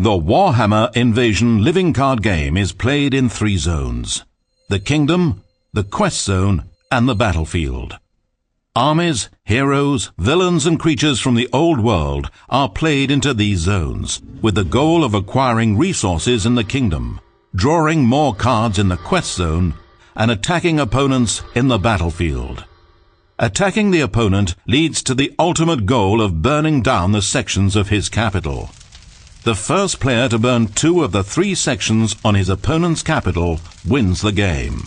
The Warhammer Invasion living card game is played in 3 zones: the kingdom, the quest zone, and the battlefield. Armies, heroes, villains, and creatures from the old world are played into these zones, with the goal of acquiring resources in the kingdom, drawing more cards in the quest zone, and attacking opponents in the battlefield. Attacking the opponent leads to the ultimate goal of burning down the sections of his capital. The first player to burn 2 of the 3 sections on his opponent's capital wins the game.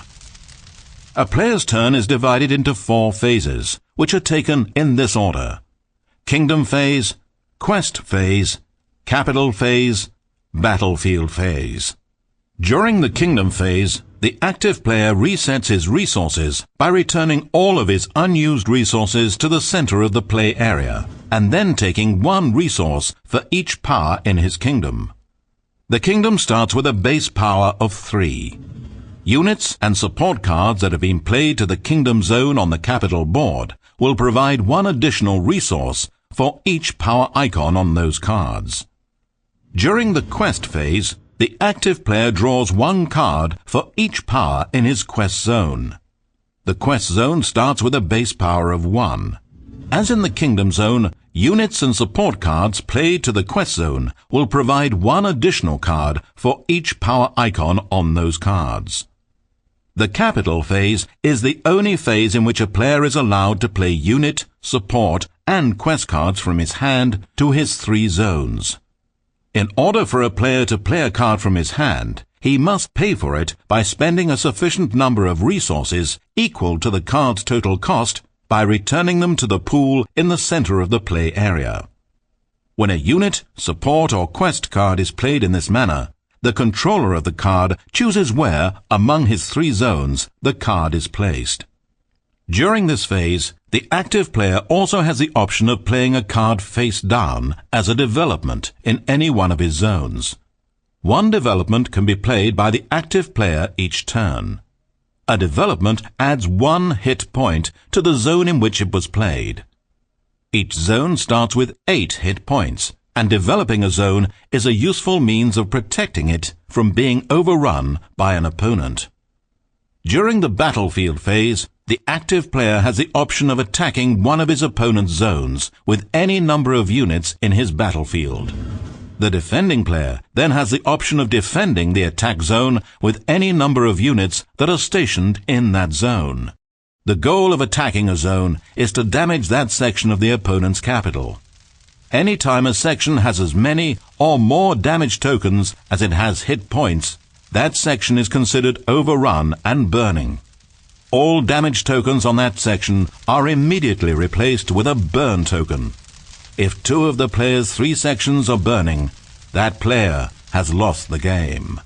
A player's turn is divided into 4 phases, which are taken in this order: Kingdom phase, Quest phase, Capital phase, Battlefield phase. During the Kingdom phase, the active player resets his resources by returning all of his unused resources to the center of the play area, and then taking 1 resource for each power in his kingdom. The kingdom starts with a base power of 3. Units and support cards that have been played to the kingdom zone on the capital board will provide 1 additional resource for each power icon on those cards. During the quest phase, the active player draws 1 card for each power in his quest zone. The quest zone starts with a base power of 1. As in the kingdom zone, units and support cards played to the quest zone will provide 1 additional card for each power icon on those cards. The capital phase is the only phase in which a player is allowed to play unit, support, and quest cards from his hand to his 3 zones. In order for a player to play a card from his hand, he must pay for it by spending a sufficient number of resources equal to the card's total cost by returning them to the pool in the center of the play area. When a unit, support, or quest card is played in this manner, the controller of the card chooses where, among his 3 zones, the card is placed. During this phase, the active player also has the option of playing a card face down as a development in any one of his zones. 1 development can be played by the active player each turn. A development adds 1 hit point to the zone in which it was played. Each zone starts with 8 hit points, and developing a zone is a useful means of protecting it from being overrun by an opponent. During the battlefield phase, the active player has the option of attacking one of his opponent's zones with any number of units in his battlefield. The defending player then has the option of defending the attack zone with any number of units that are stationed in that zone. The goal of attacking a zone is to damage that section of the opponent's capital. Any time a section has as many or more damage tokens as it has hit points, that section is considered overrun and burning. All damage tokens on that section are immediately replaced with a burn token. If 2 of the player's 3 sections are burning, that player has lost the game.